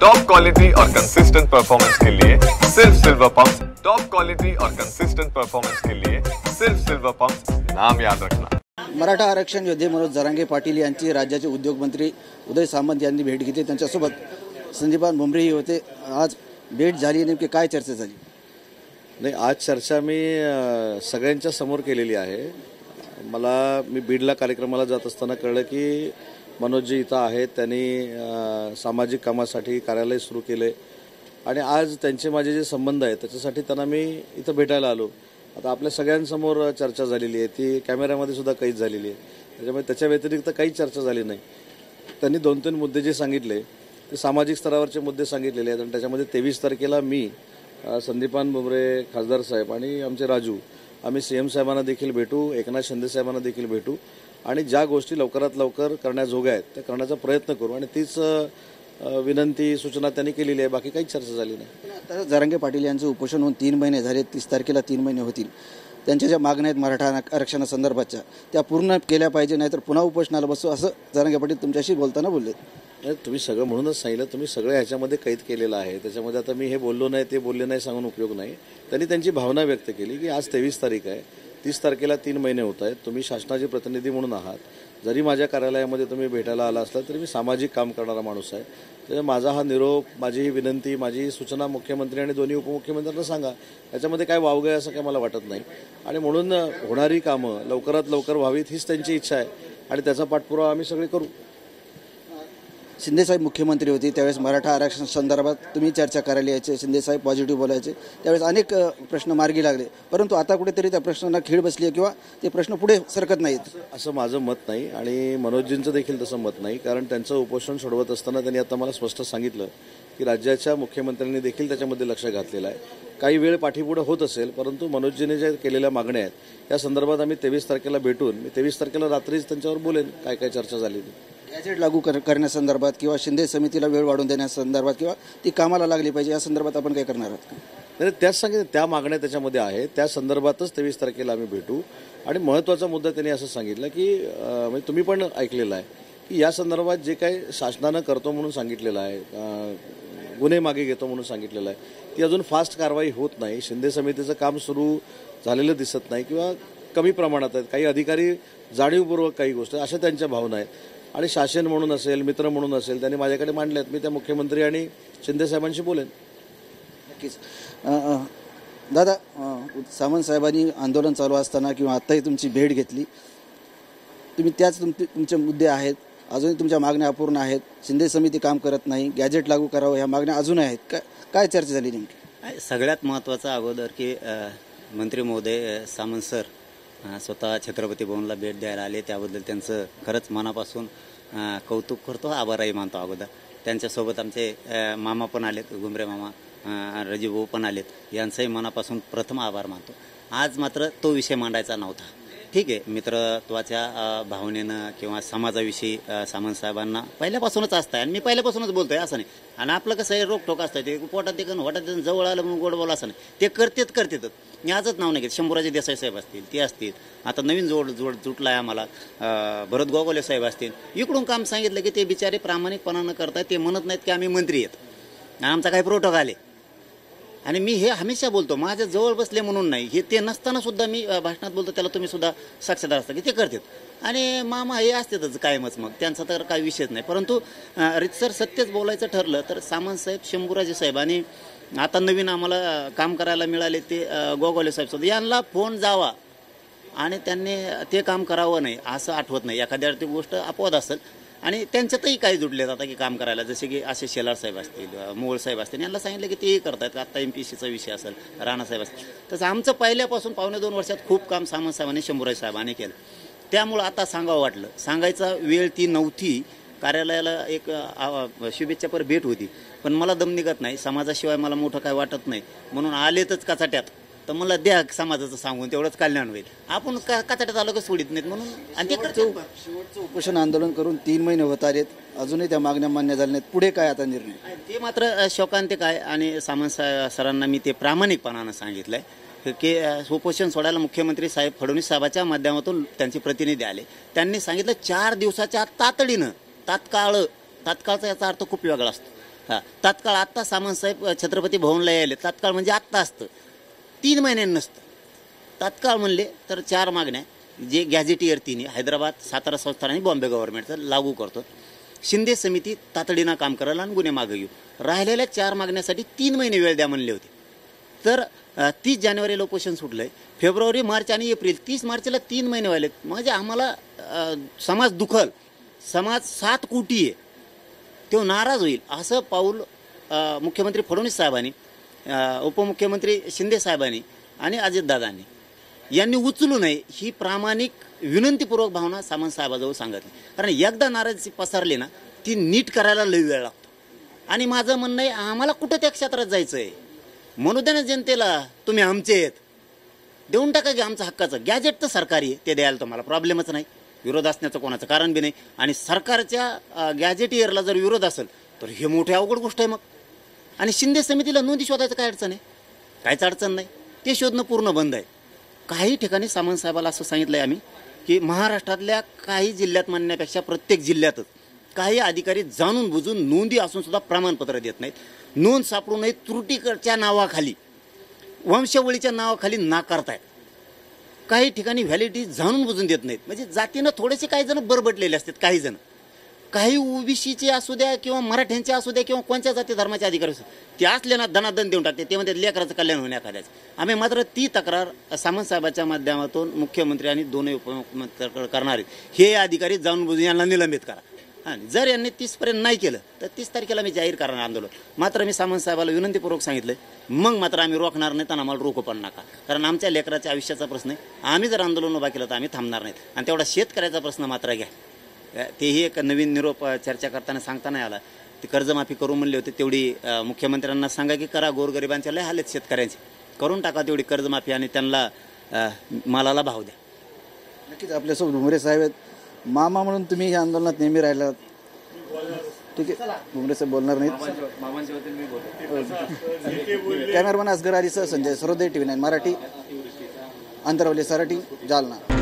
Top quality और consistent performance के लिए सिर्फ सिल्वर पंप्स। टॉप क्वालिटी और कंसिस्टेंट परफॉर्मेंस के लिए सिर्फ सिल्वर पंप्स, नाम याद रखना। मराठा आरक्षण योद्धे मनोज जरांगे पाटील यांची राज्याचे उद्योगमंत्री उदय सामंत यांनी भेट घेतली। त्यांच्यासोबत संदीपान भुमरेही होते। आज भेट झाली, नेमकी काय चर्चा झाली? नाही, आज चर्चा मी सगळ्यांच्या समोर केलेली आहे। मी बीडला कार्यक्रमाला जात असताना कळलं की मनोजजी इथं आहेत, त्यांनी सामाजिक कामासाठी कार्यालय सुरू केले आणि आज त्यांचे माझे जे संबंध आहेत त्याच्यासाठी त्यांना मी इथं भेटायला आलो। आता आपल्या सगळ्यांसमोर चर्चा झालेली आहे, ती कॅमेऱ्यामध्ये सुद्धा काहीच झालेली आहे, त्याच्यामुळे त्याच्या व्यतिरिक्त काहीच चर्चा झाली नाही। त्यांनी 2-3 मुद्दे जे सांगितले ते सामाजिक स्तरावरचे मुद्दे सांगितलेले आहेत आणि त्याच्यामध्ये 23 तारखेला मी संदीपान भुमरे खासदार साहेब आणि आमचे राजू आम्ही सीएम साहेबांना देखील भेटू, एकनाथ शिंदे साहेबांना देखील भेटू आणि ज्या गोष्टी लवकरात लवकर करण्याजोग्या आहेत त्या करण्याचा प्रयत्न करू आणि तीच विनंती सूचना त्यांनी केलेली आहे। बाकी काही चर्चा झाली नाही। आता जरांगे पाटील यांचं उपोषण होऊन 3 महिने झाले, 30 तारखेला 3 महिने होतील। त्यांच्या ज्या मागण्या आहेत मराठा आरक्षणासंदर्भातच्या त्या पूर्ण केल्या पाहिजे, नाहीतर पुन्हा उपोषणाला बसू असं जरांगे पाटील तुमच्याशी बोलताना बोलले। तुम्ही सगळं म्हणूनच सांगितलं, तुम्ही सगळं ह्याच्यामध्ये कैद केलेलं आहे, त्याच्यामध्ये आता मी हे बोललो नाही ते बोलले नाही सांगून उपयोग नाही। त्यांनी त्यांची भावना व्यक्त केली की आज 23 तारीख आहे, 30 तारखेला 3 महिने होत आहेत, तुम्ही शासनाचे प्रतिनिधी म्हणून आहात, जरी माझ्या कार्यालयामध्ये तुम्ही भेटायला आला असला तरी मी सामाजिक काम करणारा माणूस आहे, तर माझा हा निरोप, माझी ही विनंती, माझी सूचना मुख्यमंत्री आणि दोन्ही उपमुख्यमंत्र्यांना सांगा, याच्यामध्ये काय वावगं आहे असं काय मला वाटत नाही आणि म्हणून होणारी कामं लवकरात लवकर व्हावीत हीच त्यांची इच्छा आहे आणि त्याचा पाठपुरावा आम्ही सगळे करू। शिंदेसाहेब मुख्यमंत्री होते त्यावेळेस मराठा आरक्षण संदर्भात तुम्ही चर्चा करायला यायचे, शिंदेसाहेब पॉझिटिव्ह बोलायचे, त्यावेळेस अनेक प्रश्न मार्गी लागले, परंतु आता कुठेतरी त्या प्रश्नांना खीळ बसली आहे किंवा ते प्रश्न पुढे सरकत नाहीत असं माझं मत नाही आणि मनोजजींचं देखील तसं मत नाही। कारण त्यांचं उपोषण सोडवत असताना त्यांनी आता मला स्पष्ट सांगितलं की राज्याच्या मुख्यमंत्र्यांनी देखील त्याच्यामध्ये लक्ष घातलेलं आहे। काही वेळ पाठीपुढे होत असेल, परंतु मनोजजीने ज्या केलेल्या मागण्या आहेत त्या संदर्भात आम्ही 23 तारखेला भेटून मी 23 तारखेला रात्रीच त्यांच्यावर बोलेन काय काय चर्चा झाली। गॅजेट लागू करण्यासंदर्भात किंवा शिंदे समितीला वेळ वाढवून देण्यासंदर्भात किंवा ती कामाला लागली पाहिजे या संदर्भात आपण काय करणार आहात? नाही, त्याच सांगितलं, त्या मागण्या त्याच्यामध्ये आहेत, त्या संदर्भातच 23 तारखेला आम्ही भेटू आणि महत्त्वाचा मुद्दा त्यांनी असं सांगितलं की म्हणजे तुम्ही पण ऐकलेलं आहे की या संदर्भात जे काही शासनानं करतो म्हणून सांगितलेलं आहे, गुन्हे मागे घेतो म्हणून सांगितलेलं आहे, ती अजून फास्ट कारवाई होत नाही। शिंदे समितीचं काम सुरू झालेलं दिसत नाही किंवा कमी प्रमाणात आहेत, काही अधिकारी जाणीवपूर्वक काही गोष्टी अशा त्यांच्या भावना आहेत आणि शासन म्हणून असेल, मित्र म्हणून असेल, त्यांनी माझ्याकडे मांडले आहेत, मी त्या मुख्यमंत्री आणि शिंदे साहेबांशी बोलेन। नक्कीच। दादा, सामंत साहेबांनी आंदोलन चालू असताना किंवा आत्ताही तुमची भेट घेतली, तुम्ही त्याच तुमचे मुद्दे आहेत, अजूनही तुमच्या मागण्या अपूर्ण आहेत, शिंदे समिती काम करत नाही, गॅजेट लागू करावं, ह्या मागण्या अजून आहेत, काय चर्चा झाली नेमकी? सगळ्यात महत्त्वाचं अगोदर की मंत्री महोदय सामंत सर स्वतः छत्रपती भवनला भेट द्यायला आले, त्याबद्दल त्यांचं खरंच मनापासून कौतुक करतो, आभारही मानतो। अगोदर त्यांच्यासोबत आमचे मामा पण आलेत, घुमरे मामा, राजीव भाऊ पण आलेत, यांचंही मनापासून प्रथम आभार मानतो। आज मात्र तो विषय मांडायचा नव्हता, ठीक आहे, मित्रत्वाच्या भावनेनं किंवा समाजाविषयी सामंत साहेबांना पहिल्यापासूनच असतं आणि मी पहिल्यापासूनच बोलतोय असं नाही। आणि आपलं कसं आहे, रोकटोक असतं, ते पोटात ते वाटत जवळ आलं म्हणून गोड बोला असं नाही, ते करतेच। मी आजच नाव नाही घेत, शंभूराजे देसाई साहेब असतील, ते असतील, आता नवीन जोड तुटला आहे आम्हाला, भरत गोगोले साहेब असतील, इकडून काम सांगितलं की ते बिचारे प्रामाणिकपणानं करतायत, ते म्हणत नाहीत की आम्ही मंत्री आहेत आणि आमचा काही प्रोटोकॉल आहे। आणि मी हे हमेशा बोलतो, माझ्या जवळ बसले म्हणून नाही, हे ते नसताना सुद्धा मी भाषणात बोलतो, त्याला तुम्ही सुद्धा साक्षीदार असता की ते करतात आणि मामा हे असतातच कायमच, मग त्यांचा तर काही विषयच नाही। परंतु रितसर सत्यच बोलायचं ठरलं तर सामंत साहेब, शंभूराजे साहेब आणि आता नवीन आम्हाला काम करायला मिळाले ते गोगोले साहेब सुद्धा, यांना फोन जावा आणि त्यांनी ते काम करावं नाही असं आठवत नाही, एखाद्या गोष्ट अपवाद असेल आणि त्यांच्यातही काही जुडले जातात की काम करायला, जसे की असे शेलार साहेब असतील, मोहोळ साहेब असतील, यांना सांगितलं की तेही करतायत, आता MPSCचा विषय असेल, राणा साहेब असतील, तसं आमचं पहिल्यापासून 1.5-2 वर्षात खूप काम सामंत साहेबांनी, शंभूराज साहेबांनी केलं। त्यामुळं आता सांगावं वाटलं, सांगायचा वेळ ती नव्हती, कार्यालयाला एक शुभेच्छापर भेट होती, पण मला दम निघत नाही, समाजाशिवाय मला मोठं काय वाटत नाही, म्हणून आलेतच कचाट्यात, तर मला द्या समाजाचं सांगून, तेवढंच कल्याण होईल, आपण कचाट्यात आलं का सोडित नाहीत म्हणून। आणि ते शेवटचं उपोषण आंदोलन करून 3 महिने होत आहेत, अजूनही त्या मागण्या मान्य झाल्या नाहीत, पुढे काय आता निर्णय? ते मात्र शोकांतिक आहे आणि सामंत सरांना मी ते प्रामाणिकपणानं सांगितलंय की उपोषण सोडायला मुख्यमंत्री साहेब फडणवीस साहेबाच्या माध्यमातून त्यांचे प्रतिनिधी आले, त्यांनी सांगितलं 4 दिवसाच्या तातडीनं, तात्काळचा याचा अर्थ खूप वेगळा असतो, तात्काळ आत्ता सामंतसाहेब छत्रपती भवनला यायले, तात्काळ म्हणजे आत्ता असतं, 3 महिन्यांनी नसतं. तात्काळ म्हणले तर 4 मागण्या जे गॅझेटियर तिन्ही हैदराबाद, सातारा संस्थान आणि बॉम्बे गव्हर्नमेंटचं लागू करतो. शिंदे समिती तातडीनं काम करायला आणि गुन्हे मागे घेऊ. राहिलेल्या 4 मागण्यासाठी 3 महिने वेळ द्या म्हणले होते. तर 30 जानेवारीला उपोषण सुटलंय. फेब्रुवारी, मार्च आणि एप्रिल, 30 मार्चला 3 महिने व्हायलेत. म्हणजे आम्हाला समाज दुखल, समाज 7 कोटी आहे, तो नाराज होईल असं पाऊल मुख्यमंत्री फडणवीस साहेबांनी, उपमुख्यमंत्री शिंदे साहेबांनी आणि अजितदादांनी यांनी उचलू नये ही प्रामाणिक विनंतीपूर्वक भावना सामंत साहेबाजवळ सांगितली. कारण एकदा नाराजी पसरली ना ती नीट करायला लई वेळ लागतो. आणि माझं म्हणणं आहे आम्हाला कुठं त्या क्षेत्रात जायचं आहे. म्हणू द्या ना जनतेला तुम्ही आमचे आहेत, देऊन टाका की आमचं हक्काचं. गॅजेट तर सरकारी आहे, ते द्यायला तुम्हाला प्रॉब्लेमच नाही, विरोध असण्याचं कोणाचं कारण बी नाही. आणि सरकारच्या गॅजेटियरला जर विरोध असेल तर हे मोठी अवघड गोष्ट आहे मग. आणि शिंदे समितीला नोंदी शोधायचं काय अडचण आहे? काहीच अडचण नाही, ते शोधणं पूर्ण बंद आहे. काही ठिकाणी सामंत साहेबाला असं सांगितलं आहे आम्ही की महाराष्ट्रातल्या काही जिल्ह्यात म्हणण्यापेक्षा प्रत्येक जिल्ह्यातच काही अधिकारी जाणून बुजून नोंदी असून सुद्धा प्रमाणपत्र देत नाहीत. नोंद सापडू नये त्रुटीच्या नावाखाली, वंशावळीच्या नावाखाली नाकारतायत. काही ठिकाणी व्हॅलिडिटी जाणून बुजून देत नाहीत. म्हणजे जातीनं थोडेसे काही जण बरबटलेले असतात. काही जण, काही ओबीसीचे असू द्या किंवा मराठ्यांचे असू द्या किंवा कोणत्या जाती धर्माचे अधिकारी असू, ते असले ना धनादन देऊन टाकते. ते म्हणजे लेकराचं कल्याण होण्या एखाद्याचं. आम्ही मात्र ती तक्रार सामंत साहेबाच्या माध्यमातून मुख्यमंत्री आणि दोन्ही उपमुख्यमंत्री करणारे हे अधिकारी जाणून बुजून यांना निलंबित करा. आणि जर यांनी 30पर्यंत नाही केलं तर 30 तारखेला मी जाहीर करणार आंदोलन. मात्र मी सामंत साहेबाला विनंतीपूर्वक सांगितलं मग मात्र आम्ही रोखणार नाही, तर आम्हाला रोखू पण नका. कारण आमच्या लेकराच्या आयुष्याचा प्रश्न आहे. आम्ही जर आंदोलन उभा केलं तर आम्ही थांबणार नाहीत. आणि तेवढा शेतकऱ्याचा प्रश्न मात्र घ्या. तेही एक नवीन निरोप चर्चा करताना सांगता नाही आला. ती कर्जमाफी करू म्हणले होते, तेवढी मुख्यमंत्र्यांना सांगा की करा. गोरगरिबांच्या लय हाल आहेत शेतकऱ्यांचे, करून टाका तेवढी कर्जमाफी आणि त्यांना मालाला भाव द्या. नक्कीच आपल्यासोबत भुमरे साहेब आहेत. मामा म्हणून तुम्ही या आंदोलनात नेहमी राहिला, ठीक आहे. भुमरे साहेब बोलणार नाहीत. कॅमेरामॅन असगर अलीसह संजय सरोदे, TV9 मराठी, अंतरवली, सराटी, जालना.